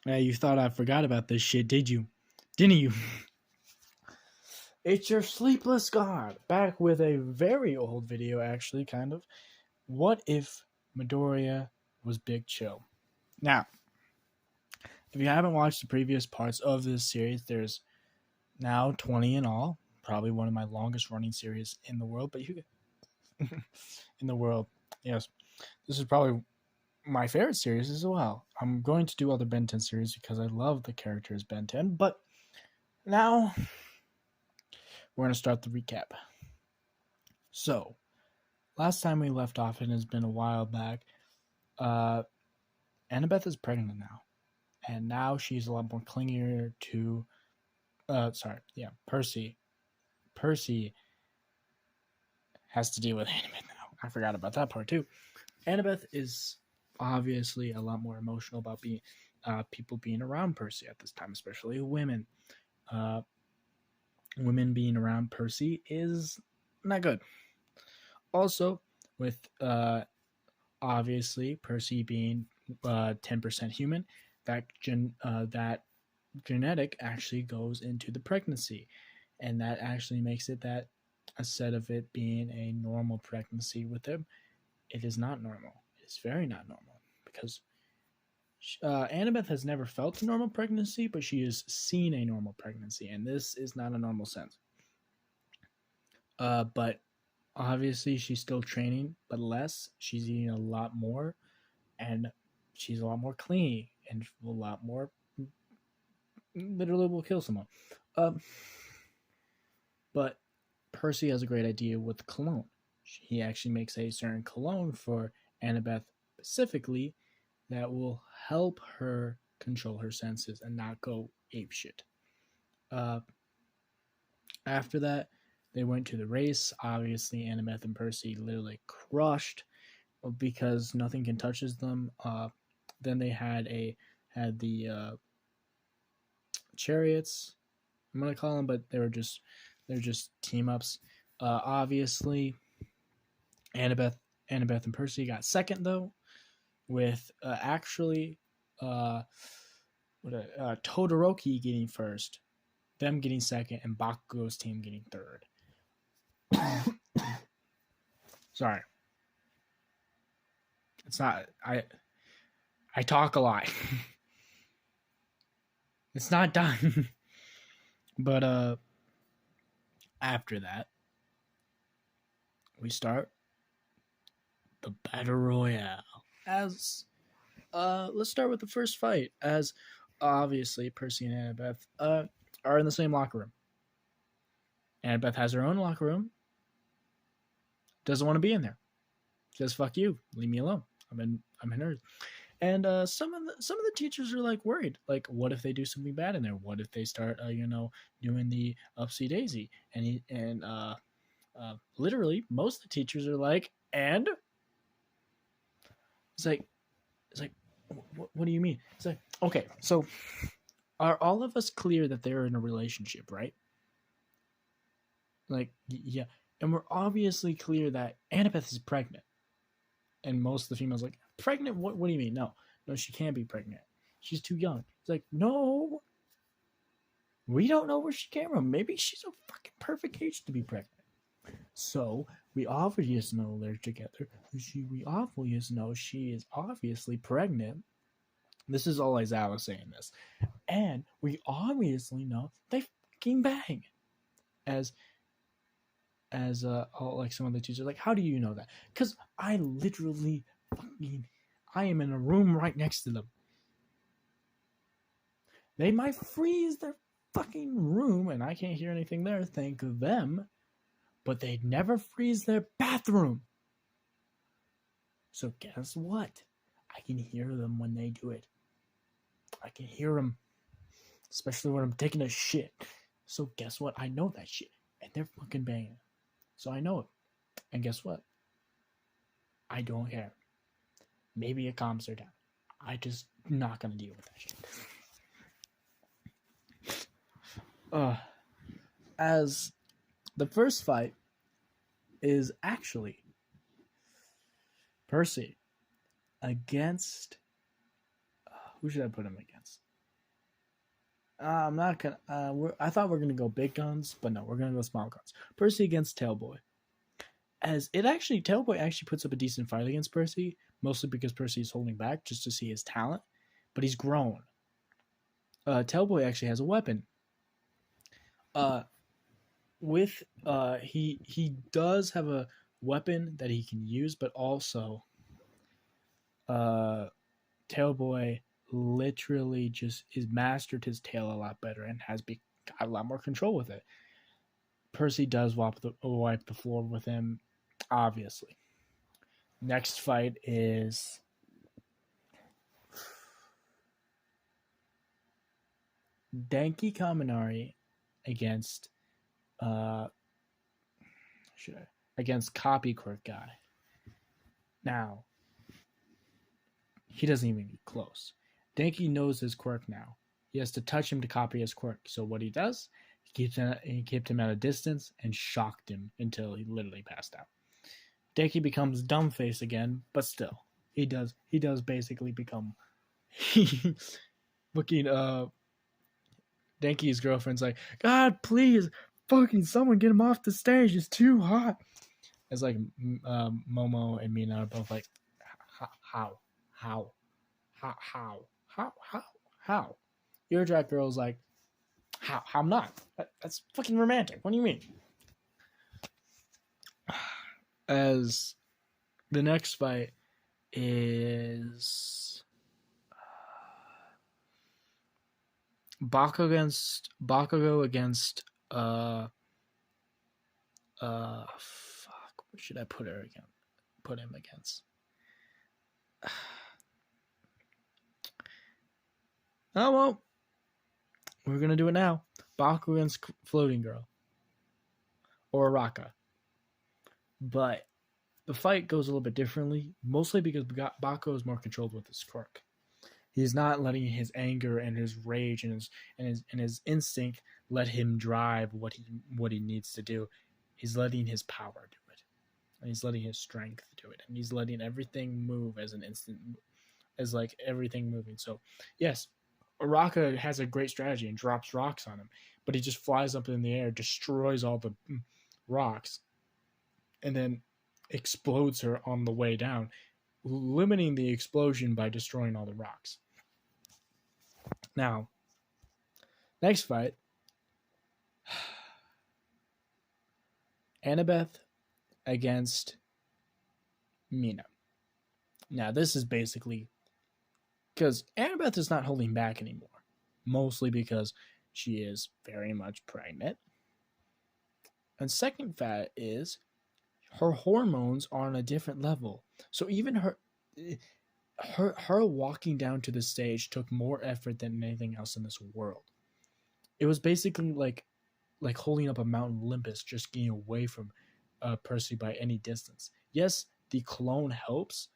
You thought I forgot about this shit, did you? Didn't you? It's your sleepless god, back with a very old video, actually, kind of. What if Midoriya was Big Chill? Now, if you haven't watched the previous parts of this series, there's now 20 in all. Probably one of my longest running series in the world, but you in the world, yes. This is probably my favorite series as well. I'm going to do other Ben 10 series because I love the characters Ben 10, but now we're going to start the recap. So, last time we left off, and it's been a while back, Annabeth is pregnant now. And now she's a lot more clingier to, Percy. Percy has to deal with Annabeth now. I forgot about that part too. Annabeth is obviously a lot more emotional about people being around Percy at this time, especially women. Women being around Percy is not good. Also, with obviously Percy being 10% human, that genetic actually goes into the pregnancy, and that actually makes it that instead of it being a normal pregnancy with him, it is not normal. It's very not normal because Annabeth has never felt a normal pregnancy, but she has seen a normal pregnancy, and this is not a normal sense. But obviously, she's still training, but less. She's eating a lot more, and she's a lot more clingy and a lot more. Literally, will kill someone. But Percy has a great idea with the cologne. He actually makes a certain cologne for Annabeth specifically that will help her control her senses and not go apeshit. After that, they went to the race. Obviously, Annabeth and Percy literally crushed because nothing can touches them. Then they had the chariots. I'm gonna call them, but they're just team ups. Obviously, Annabeth and Percy got second though, with Todoroki getting first, them getting second, and Bakugo's team getting third. Sorry, it's not I talk a lot. It's not done. But after that, we start the battle royale. As let's start with the first fight. As obviously Percy and Annabeth are in the same locker room. Annabeth has her own locker room. Doesn't want to be in there. Says fuck you, leave me alone. I'm in hers. And some of the teachers are like worried, like what if they do something bad in there? What if they start doing the upsy daisy? And literally most of the teachers are like, and it's like what do you mean? It's like, okay, so are all of us clear that they're in a relationship, right? Like, yeah, and we're obviously clear that Annabeth is pregnant, and most of the females like, pregnant? What do you mean? No, she can't be pregnant. She's too young. It's like, no, we don't know where she came from. Maybe she's a fucking perfect age to be pregnant. So we obviously know they're together. We obviously know she is obviously pregnant. This is all Aizawa saying this. And we obviously know they fucking bang. As like some of the teachers are like, how do you know that? Because I literally fucking, I am in a room right next to them. They might freeze their fucking room and I can't hear anything there, thank them. But they'd never freeze their bathroom. So guess what? I can hear them when they do it. I can hear them, especially when I'm taking a shit. So guess what? I know that shit, and they're fucking banging. So I know it. And guess what? I don't care. Maybe it calms her down. I just not gonna deal with that shit. As the first fight is actually Percy against who should I put him against? I'm not gonna. I thought we are gonna go big guns, but no, we're gonna go small guns. Percy against Tailboy. As it actually, Tailboy actually puts up a decent fight against Percy, mostly because Percy is holding back just to see his talent, but he's grown. Tailboy actually has a weapon. Uh, he does have a weapon that he can use, but also, uh, Tailboy literally just is mastered his tail a lot better and got a lot more control with it. Percy does wipe the floor with him, obviously. Next fight is Denki Kaminari against against Copy Quirk guy. Now, he doesn't even get close. Denki knows his quirk now. He has to touch him to copy his quirk. So what he does, he kept him at a distance and shocked him until he literally passed out. Denki becomes dumb face again, but still, he does basically become looking Denki's girlfriend's like, God, please, fucking someone get him off the stage. It's too hot. It's like Momo and Mina are both like, how? Earjack Girl's like, how? I'm not. That's fucking romantic. What do you mean? As the next fight is Bakugo against fuck, what should I put him against? Oh well, we're gonna do it now. Bakugo against Floating Girl or Raka, but the fight goes a little bit differently, mostly because Bakugo is more controlled with his quirk. He's not letting his anger and his rage and his instinct let him drive what he needs to do. He's letting his power do it, and he's letting his strength do it, and he's letting everything move as an instant, as like everything moving. So yes, Araka has a great strategy and drops rocks on him, but he just flies up in the air, destroys all the rocks, and then explodes her on the way down, limiting the explosion by destroying all the rocks. Now, next fight, Annabeth against Mina. Now, this is basically because Annabeth is not holding back anymore, mostly because she is very much pregnant. And second fact is her hormones are on a different level. So even her walking down to the stage took more effort than anything else in this world. It was basically like holding up a Mount Olympus, just getting away from Percy by any distance. Yes, the cologne helps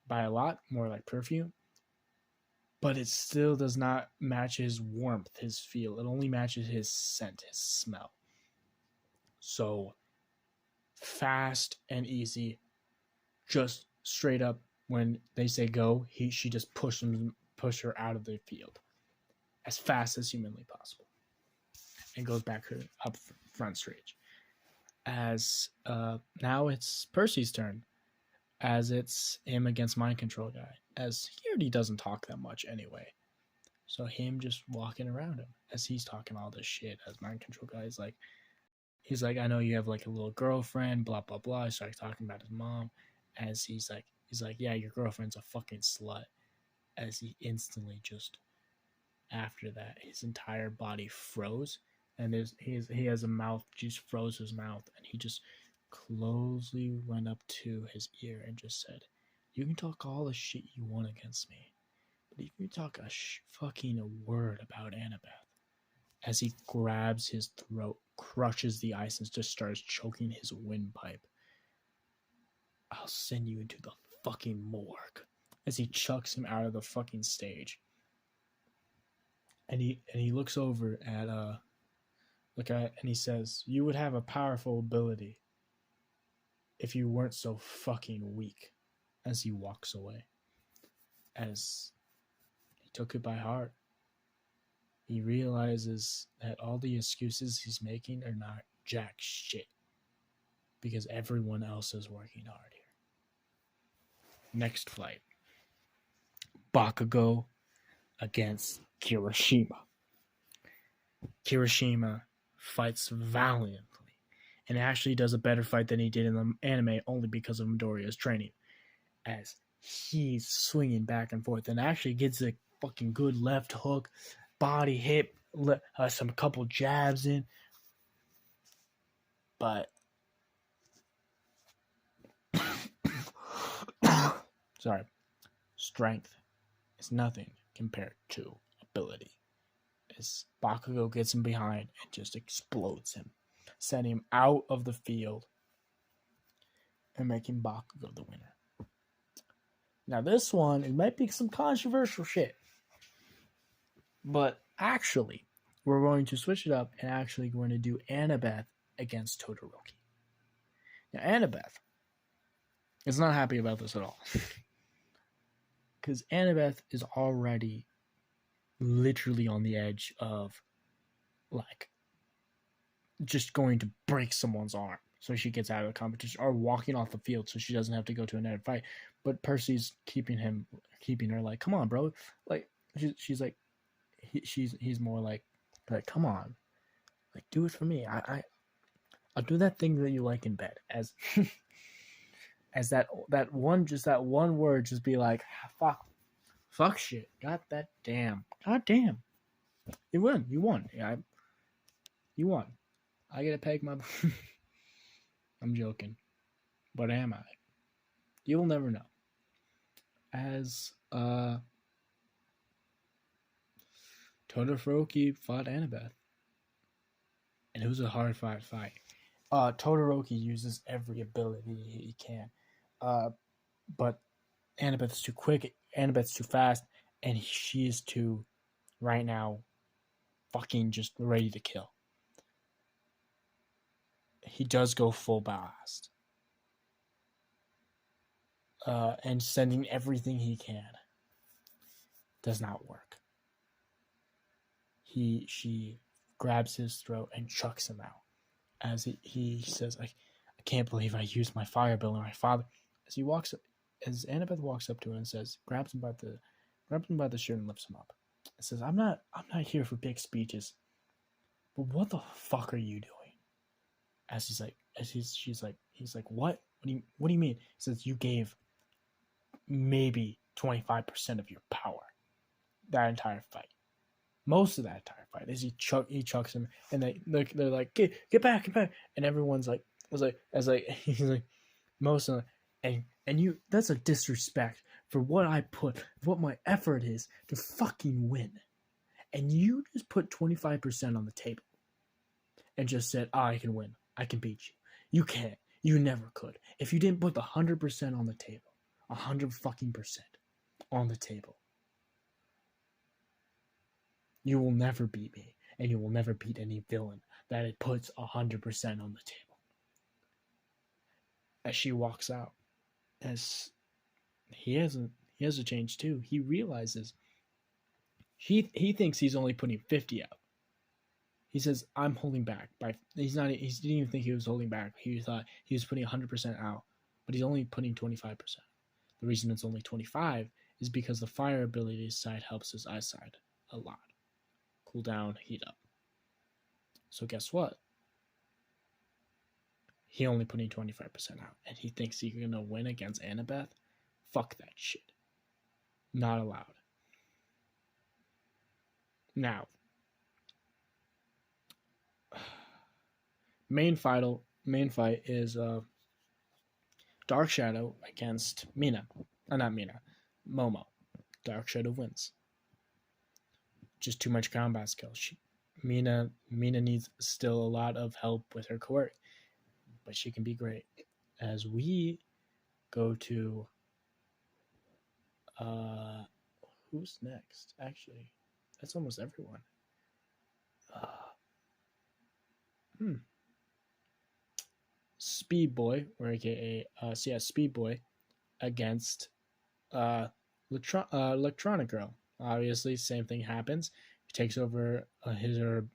by a lot, more like perfume, but it still does not match his warmth, his feel. It only matches his scent, his smell. So fast and easy, just straight up. When they say go, she just push her out of the field as fast as humanly possible, and goes back up front stage. As now it's Percy's turn, as it's him against Mind Control guy, as he already doesn't talk that much anyway. So him just walking around him as he's talking all this shit, as Mind Control guy is like, he's like, I know you have like a little girlfriend, blah blah blah. He starts talking about his mom, as he's like, yeah, your girlfriend's a fucking slut. As he instantly just, after that, his entire body froze, and he has a mouth, just froze his mouth, and he just closely went up to his ear and just said, you can talk all the shit you want against me, but if you talk fucking word about Annabeth, as he grabs his throat, crushes the ice, and just starts choking his windpipe, I'll send you into the fucking morgue, as he chucks him out of the fucking stage. And he looks over at and he says, you would have a powerful ability if you weren't so fucking weak, as he walks away. As he took it by heart. he realizes that all the excuses he's making are not jack shit because everyone else is working hard here. Next fight, Bakugo against Kirishima. Kirishima fights valiantly and actually does a better fight than he did in the anime only because of Midoriya's training, as he's swinging back and forth and actually gets a fucking good left hook, body hit, some couple jabs in, but sorry, strength is nothing compared to ability. As Bakugo gets him behind and just explodes him, sending him out of the field and making Bakugo the winner. Now this one, it might be some controversial shit, but actually, we're going to switch it up and actually going to do Annabeth against Todoroki. Now Annabeth is not happy about this at all. Because Annabeth is already literally on the edge of, like, just going to break someone's arm so she gets out of the competition, or walking off the field so she doesn't have to go to another fight. But Percy's keeping her like, come on, bro. Like, she's like, he's more like, come on, like, do it for me. I'll do that thing that you like in bed, as as that one word, just be like, fuck shit, god damn, you won, yeah, you won. I get to peg my I'm joking, but am I? You'll never know. As Todoroki fought Annabeth, and it was a hard fight. Todoroki uses every ability he can, but Annabeth's too quick, Annabeth's too fast, and she is too, right now, fucking just ready to kill. He does go full blast, and sending everything he can. Does not work. She grabs his throat and chucks him out, as he says, I can't believe I used my fire bill on my father. As Annabeth walks up to him and says, grabs him by the shirt and lifts him up. And says, I'm not here for big speeches, but what the fuck are you doing? He's like, what? What do you mean? He says, you gave maybe 25% of your power that entire fight. Most of that entire fight, as he chucks him, and they're like, get back, and everyone's like, he's like, most of them, and you, that's a disrespect for what my effort is to fucking win, and you just put 25% on the table, and just said, I can win, I can beat you. You can't, you never could. If you didn't put the 100% on the table, 100 fucking percent on the table, you will never beat me, and you will never beat any villain that it puts 100% on the table. As she walks out, as he has a change too. He realizes he thinks he's only putting 50 out. He says, I'm holding back by, he didn't even think he was holding back. He thought he was putting 100% out, but he's only putting 25%. The reason it's only 25 is because the fire ability side helps his eyesight a lot. Cool down, heat up. So guess what? He only putting 25% out, and he thinks he's gonna win against Annabeth. Fuck that shit. Not allowed. Now, main fight is Dark Shadow against Mina. Not Mina, Momo. Dark Shadow wins. Just too much combat skills. Mina needs still a lot of help with her quirk, but she can be great. As we go to who's next? Actually, that's almost everyone. Speed Boy, or aka Speed Boy, against Electronic Girl. Obviously, same thing happens. He takes over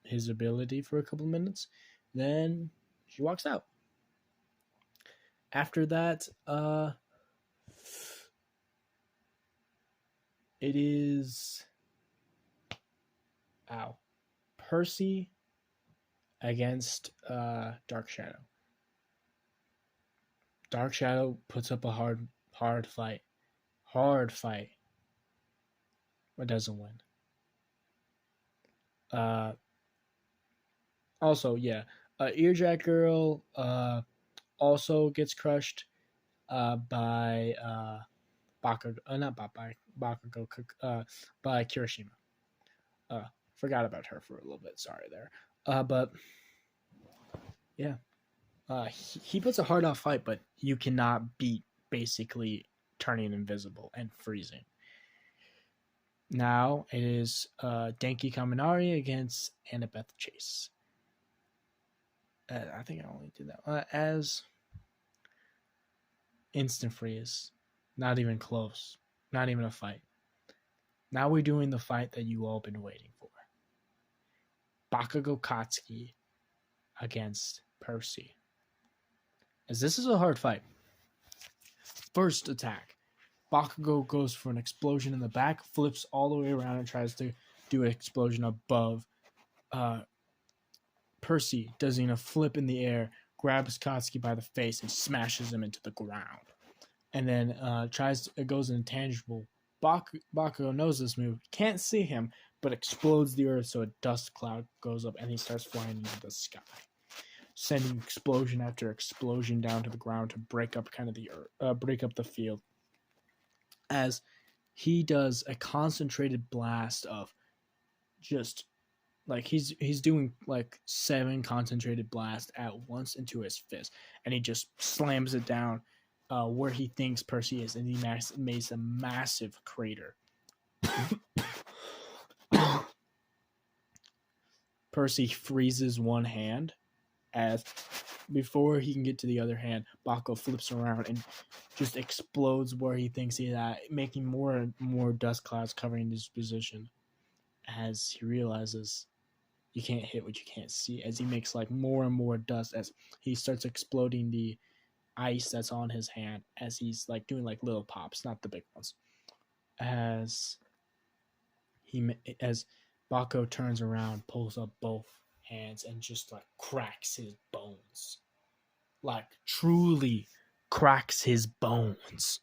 his ability for a couple minutes. Then she walks out. After that, it is Percy against Dark Shadow. Dark Shadow puts up a hard fight. Hard fight. But doesn't win. Also, yeah. Earjack Girl also gets crushed by Bakugo, not by Bakugo, by Kirishima. Forgot about her for a little bit. Sorry there. But yeah, he puts a hard off fight, but you cannot beat basically turning invisible and freezing. Now it is Denki Kaminari against Annabeth Chase. I think I only did that as instant freeze. Not even close. Not even a fight. Now we're doing the fight that you all been waiting for. Bakugo Katsuki against Percy. As this is a hard fight. First attack. Bakugo goes for an explosion in the back, flips all the way around and tries to do an explosion above. Percy does a flip in the air, grabs Katsuki by the face and smashes him into the ground. And then it goes intangible. Bakugo knows this move, can't see him, but explodes the earth so a dust cloud goes up and he starts flying into the sky, sending explosion after explosion down to the ground to break up the earth, break up the field. As he does a concentrated blast of just like he's doing like 7 concentrated blasts at once into his fist, and he just slams it down where he thinks Percy is, and he makes a massive crater. Percy freezes one hand, as before he can get to the other hand, Bakugo flips around and just explodes where he thinks he's at, making more and more dust clouds covering his position. As he realizes you can't hit what you can't see, as he makes like more and more dust as he starts exploding the ice that's on his hand, as he's like doing like little pops, not the big ones. As Bakugo turns around, pulls up both hands, and just like cracks his bones. Like truly cracks his bones.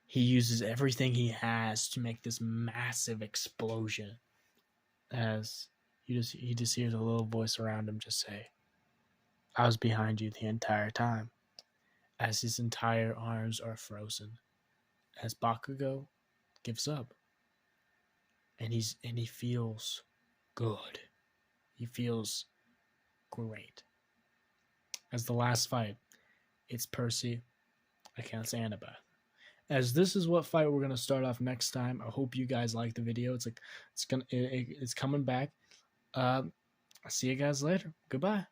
He uses everything he has to make this massive explosion. As he just hears a little voice around him just say, "I was behind you the entire time." As his entire arms are frozen. As Bakugo gives up. And he feels good. He feels great. As the last fight, it's Percy against Annabeth. As this is what fight we're gonna start off next time. I hope you guys like the video. It's coming back. I'll see you guys later. Goodbye.